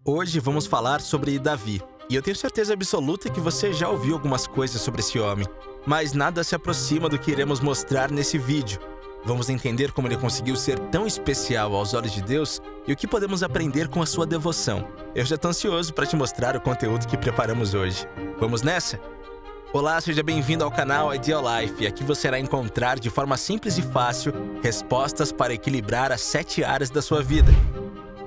Hoje vamos falar sobre Davi. E eu tenho certeza absoluta que você já ouviu algumas coisas sobre esse homem, mas nada se aproxima do que iremos mostrar nesse vídeo. Vamos entender como ele conseguiu ser tão especial aos olhos de Deus e o que podemos aprender com a sua devoção. Eu já estou ansioso para te mostrar o conteúdo que preparamos hoje. Vamos nessa? Olá, seja bem-vindo ao canal Ideal Life. E aqui você irá encontrar de forma simples e fácil respostas para equilibrar as 7 áreas da sua vida.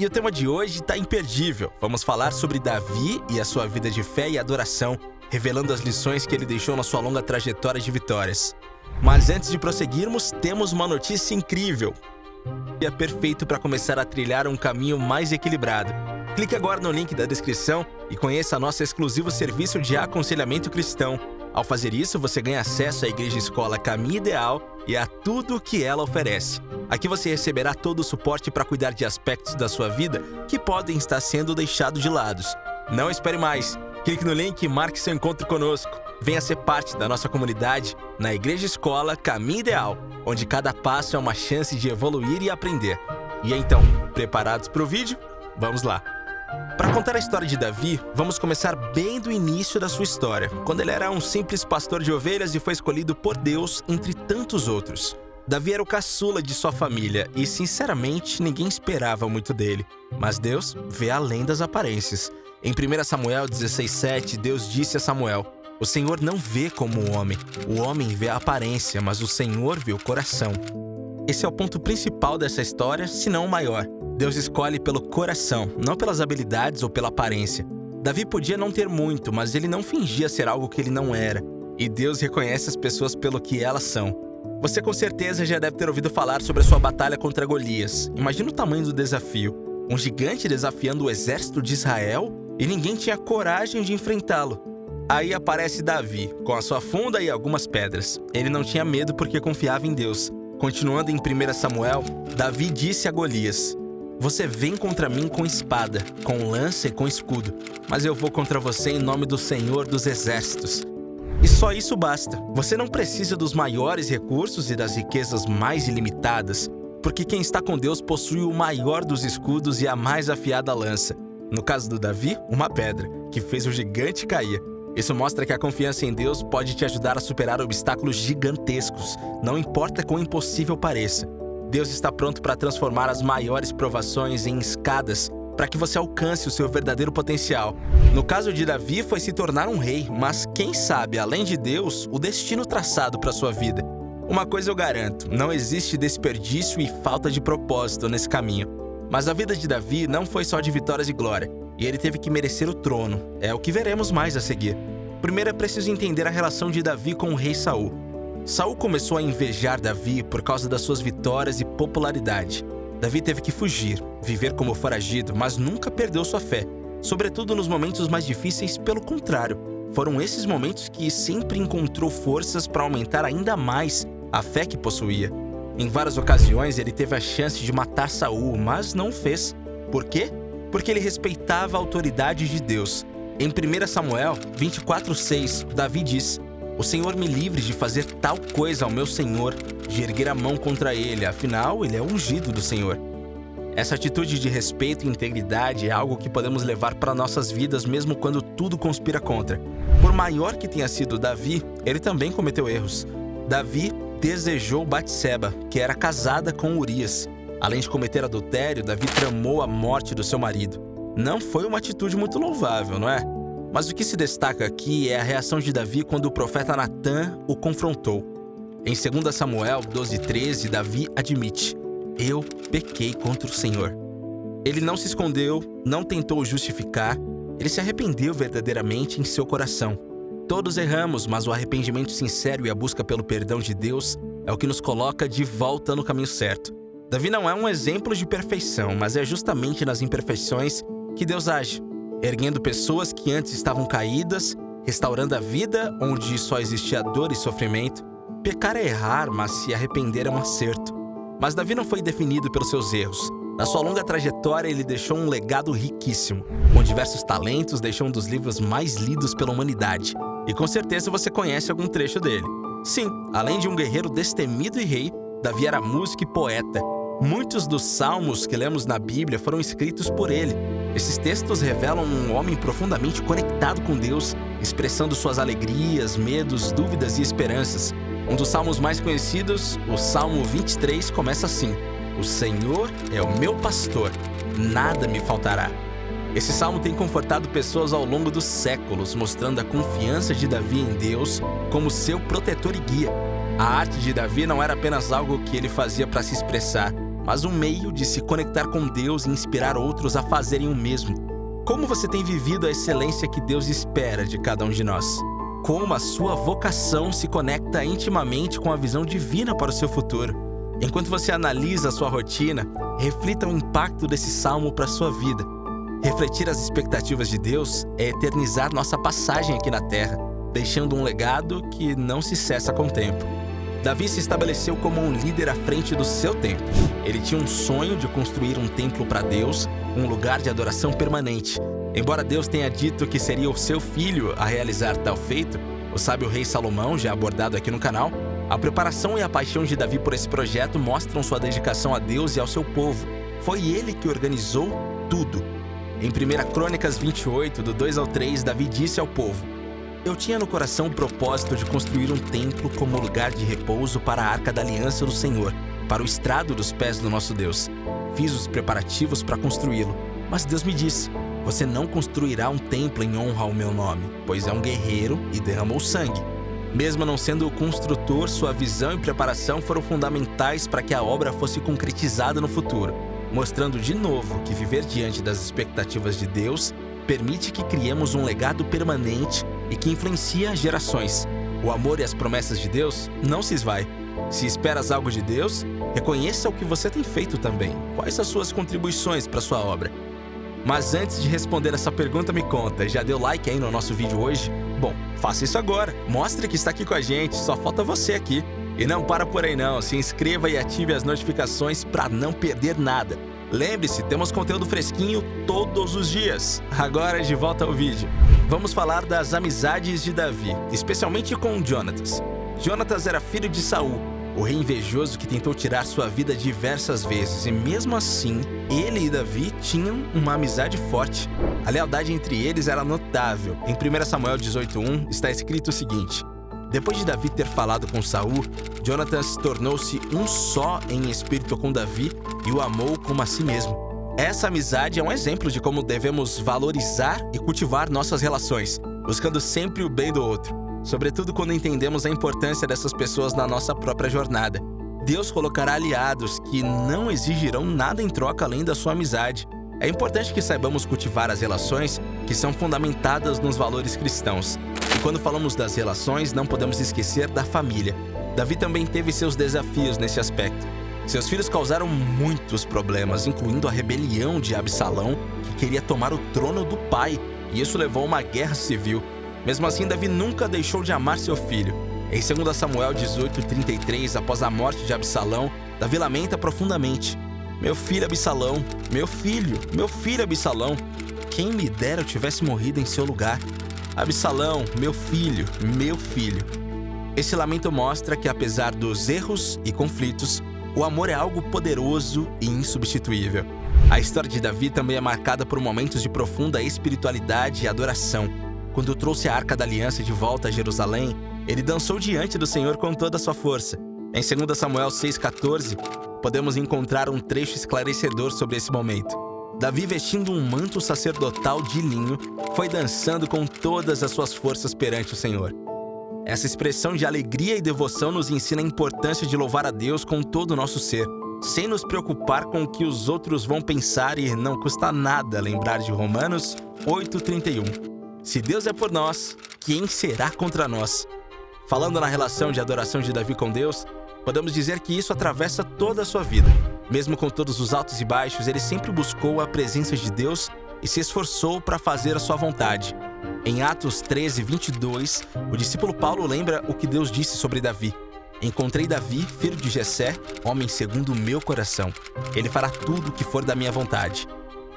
E o tema de hoje está imperdível. Vamos falar sobre Davi e a sua vida de fé e adoração, revelando as lições que ele deixou na sua longa trajetória de vitórias. Mas antes de prosseguirmos, temos uma notícia incrível. É perfeito para começar a trilhar um caminho mais equilibrado. Clique agora no link da descrição e conheça nosso exclusivo serviço de aconselhamento cristão. Ao fazer isso, você ganha acesso à Igreja Escola Caminho Ideal e a tudo o que ela oferece. Aqui você receberá todo o suporte para cuidar de aspectos da sua vida que podem estar sendo deixados de lado. Não espere mais. Clique no link e marque seu encontro conosco. Venha ser parte da nossa comunidade na Igreja Escola Caminho Ideal, onde cada passo é uma chance de evoluir e aprender. E então, preparados para o vídeo? Vamos lá! Para contar a história de Davi, vamos começar bem do início da sua história, quando ele era um simples pastor de ovelhas e foi escolhido por Deus entre tantos outros. Davi era o caçula de sua família e, sinceramente, ninguém esperava muito dele. Mas Deus vê além das aparências. Em 1 Samuel 16:7, Deus disse a Samuel: "O Senhor não vê como o homem vê a aparência, mas o Senhor vê o coração." Esse é o ponto principal dessa história, se não o maior. Deus escolhe pelo coração, não pelas habilidades ou pela aparência. Davi podia não ter muito, mas ele não fingia ser algo que ele não era. E Deus reconhece as pessoas pelo que elas são. Você com certeza já deve ter ouvido falar sobre a sua batalha contra Golias. Imagina o tamanho do desafio. Um gigante desafiando o exército de Israel e ninguém tinha coragem de enfrentá-lo. Aí aparece Davi, com a sua funda e algumas pedras. Ele não tinha medo porque confiava em Deus. Continuando em 1 Samuel, Davi disse a Golias: "Você vem contra mim com espada, com lança e com escudo, mas eu vou contra você em nome do Senhor dos Exércitos." E só isso basta. Você não precisa dos maiores recursos e das riquezas mais ilimitadas, porque quem está com Deus possui o maior dos escudos e a mais afiada lança. No caso do Davi, uma pedra, que fez o gigante cair. Isso mostra que a confiança em Deus pode te ajudar a superar obstáculos gigantescos, não importa quão impossível pareça. Deus está pronto para transformar as maiores provações em escadas para que você alcance o seu verdadeiro potencial. No caso de Davi, foi se tornar um rei, mas quem sabe, além de Deus, o destino traçado para sua vida. Uma coisa eu garanto, não existe desperdício e falta de propósito nesse caminho. Mas a vida de Davi não foi só de vitórias e glória, e ele teve que merecer o trono. É o que veremos mais a seguir. Primeiro é preciso entender a relação de Davi com o rei Saul. Saul começou a invejar Davi por causa das suas vitórias e popularidade. Davi teve que fugir, viver como foragido, mas nunca perdeu sua fé. Sobretudo nos momentos mais difíceis, pelo contrário. Foram esses momentos que sempre encontrou forças para aumentar ainda mais a fé que possuía. Em várias ocasiões ele teve a chance de matar Saul, mas não o fez. Por quê? Porque ele respeitava a autoridade de Deus. Em 1 Samuel 24:6, Davi diz: "O Senhor me livre de fazer tal coisa ao meu Senhor, de erguer a mão contra ele, afinal, ele é ungido do Senhor." Essa atitude de respeito e integridade é algo que podemos levar para nossas vidas mesmo quando tudo conspira contra. Por maior que tenha sido Davi, ele também cometeu erros. Davi desejou Batseba, que era casada com Urias. Além de cometer adultério, Davi tramou a morte do seu marido. Não foi uma atitude muito louvável, não é? Mas o que se destaca aqui é a reação de Davi quando o profeta Natã o confrontou. Em 2 Samuel 12:13, Davi admite: "Eu pequei contra o Senhor." Ele não se escondeu, não tentou justificar, ele se arrependeu verdadeiramente em seu coração. Todos erramos, mas o arrependimento sincero e a busca pelo perdão de Deus é o que nos coloca de volta no caminho certo. Davi não é um exemplo de perfeição, mas é justamente nas imperfeições que Deus age, erguendo pessoas que antes estavam caídas, restaurando a vida onde só existia dor e sofrimento. Pecar é errar, mas se arrepender é um acerto. Mas Davi não foi definido pelos seus erros. Na sua longa trajetória, ele deixou um legado riquíssimo. Com diversos talentos, deixou um dos livros mais lidos pela humanidade. E com certeza você conhece algum trecho dele. Sim, além de um guerreiro destemido e rei, Davi era músico e poeta. Muitos dos salmos que lemos na Bíblia foram escritos por ele. Esses textos revelam um homem profundamente conectado com Deus, expressando suas alegrias, medos, dúvidas e esperanças. Um dos salmos mais conhecidos, o Salmo 23, começa assim: "O Senhor é o meu pastor, nada me faltará." Esse salmo tem confortado pessoas ao longo dos séculos, mostrando a confiança de Davi em Deus como seu protetor e guia. A arte de Davi não era apenas algo que ele fazia para se expressar, mas um meio de se conectar com Deus e inspirar outros a fazerem o mesmo. Como você tem vivido a excelência que Deus espera de cada um de nós? Como a sua vocação se conecta intimamente com a visão divina para o seu futuro? Enquanto você analisa a sua rotina, reflita o impacto desse salmo para a sua vida. Refletir as expectativas de Deus é eternizar nossa passagem aqui na Terra, deixando um legado que não se cessa com o tempo. Davi se estabeleceu como um líder à frente do seu tempo. Ele tinha um sonho de construir um templo para Deus, um lugar de adoração permanente. Embora Deus tenha dito que seria o seu filho a realizar tal feito, o sábio rei Salomão, já abordado aqui no canal, a preparação e a paixão de Davi por esse projeto mostram sua dedicação a Deus e ao seu povo. Foi ele que organizou tudo. Em 1 Crônicas 28, do 2 ao 3, Davi disse ao povo: "Eu tinha no coração o propósito de construir um templo como lugar de repouso para a Arca da Aliança do Senhor, para o estrado dos pés do nosso Deus. Fiz os preparativos para construí-lo, mas Deus me disse: você não construirá um templo em honra ao meu nome, pois é um guerreiro e derramou sangue." Mesmo não sendo o construtor, sua visão e preparação foram fundamentais para que a obra fosse concretizada no futuro, mostrando de novo que viver diante das expectativas de Deus permite que criemos um legado permanente e que influencia gerações. O amor e as promessas de Deus não se esvai. Se esperas algo de Deus, reconheça o que você tem feito também. Quais as suas contribuições para a sua obra? Mas antes de responder essa pergunta, me conta, já deu like aí no nosso vídeo hoje? Bom, faça isso agora. Mostre que está aqui com a gente, só falta você aqui. E não para por aí não, se inscreva e ative as notificações para não perder nada. Lembre-se, temos conteúdo fresquinho todos os dias. Agora, de volta ao vídeo. Vamos falar das amizades de Davi, especialmente com Jonatas. Jonatas era filho de Saul, o rei invejoso que tentou tirar sua vida diversas vezes, e mesmo assim, ele e Davi tinham uma amizade forte. A lealdade entre eles era notável. Em 1 Samuel 18:1 está escrito o seguinte: "Depois de Davi ter falado com Saul, Jonatas tornou-se um só em espírito com Davi e o amou como a si mesmo." Essa amizade é um exemplo de como devemos valorizar e cultivar nossas relações, buscando sempre o bem do outro, sobretudo quando entendemos a importância dessas pessoas na nossa própria jornada. Deus colocará aliados que não exigirão nada em troca além da sua amizade. É importante que saibamos cultivar as relações que são fundamentadas nos valores cristãos. E quando falamos das relações, não podemos esquecer da família. Davi também teve seus desafios nesse aspecto. Seus filhos causaram muitos problemas, incluindo a rebelião de Absalão, que queria tomar o trono do pai, e isso levou a uma guerra civil. Mesmo assim, Davi nunca deixou de amar seu filho. Em 2 Samuel 18:33, após a morte de Absalão, Davi lamenta profundamente: "Meu filho Absalão, meu filho Absalão, quem me dera eu tivesse morrido em seu lugar. Absalão, meu filho, meu filho." Esse lamento mostra que, apesar dos erros e conflitos, o amor é algo poderoso e insubstituível. A história de Davi também é marcada por momentos de profunda espiritualidade e adoração. Quando trouxe a Arca da Aliança de volta a Jerusalém, ele dançou diante do Senhor com toda a sua força. Em 2 Samuel 6:14, podemos encontrar um trecho esclarecedor sobre esse momento. Davi, vestindo um manto sacerdotal de linho, foi dançando com todas as suas forças perante o Senhor. Essa expressão de alegria e devoção nos ensina a importância de louvar a Deus com todo o nosso ser, sem nos preocupar com o que os outros vão pensar, e não custa nada lembrar de Romanos 8:31. Se Deus é por nós, quem será contra nós? Falando na relação de adoração de Davi com Deus, podemos dizer que isso atravessa toda a sua vida. Mesmo com todos os altos e baixos, ele sempre buscou a presença de Deus e se esforçou para fazer a sua vontade. Em Atos 13:22, o discípulo Paulo lembra o que Deus disse sobre Davi: "Encontrei Davi, filho de Jessé, homem segundo o meu coração. Ele fará tudo o que for da minha vontade."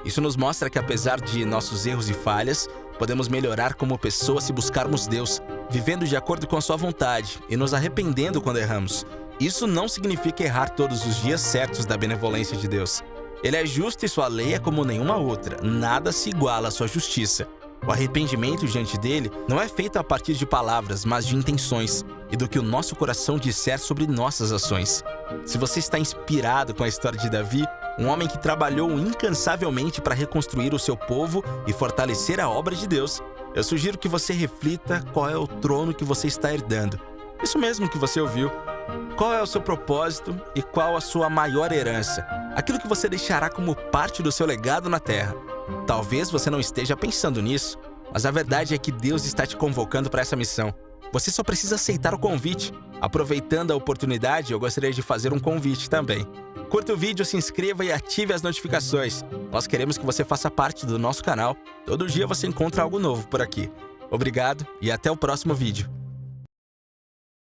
Isso nos mostra que, apesar de nossos erros e falhas, podemos melhorar como pessoa se buscarmos Deus, vivendo de acordo com a sua vontade e nos arrependendo quando erramos. Isso não significa errar todos os dias certos da benevolência de Deus. Ele é justo e sua lei é como nenhuma outra. Nada se iguala à sua justiça. O arrependimento diante dele não é feito a partir de palavras, mas de intenções e do que o nosso coração disser sobre nossas ações. Se você está inspirado com a história de Davi, um homem que trabalhou incansavelmente para reconstruir o seu povo e fortalecer a obra de Deus, eu sugiro que você reflita qual é o trono que você está herdando. Isso mesmo que você ouviu. Qual é o seu propósito e qual a sua maior herança? Aquilo que você deixará como parte do seu legado na terra. Talvez você não esteja pensando nisso, mas a verdade é que Deus está te convocando para essa missão. Você só precisa aceitar o convite. Aproveitando a oportunidade, eu gostaria de fazer um convite também. Curta o vídeo, se inscreva e ative as notificações. Nós queremos que você faça parte do nosso canal. Todo dia você encontra algo novo por aqui. Obrigado e até o próximo vídeo.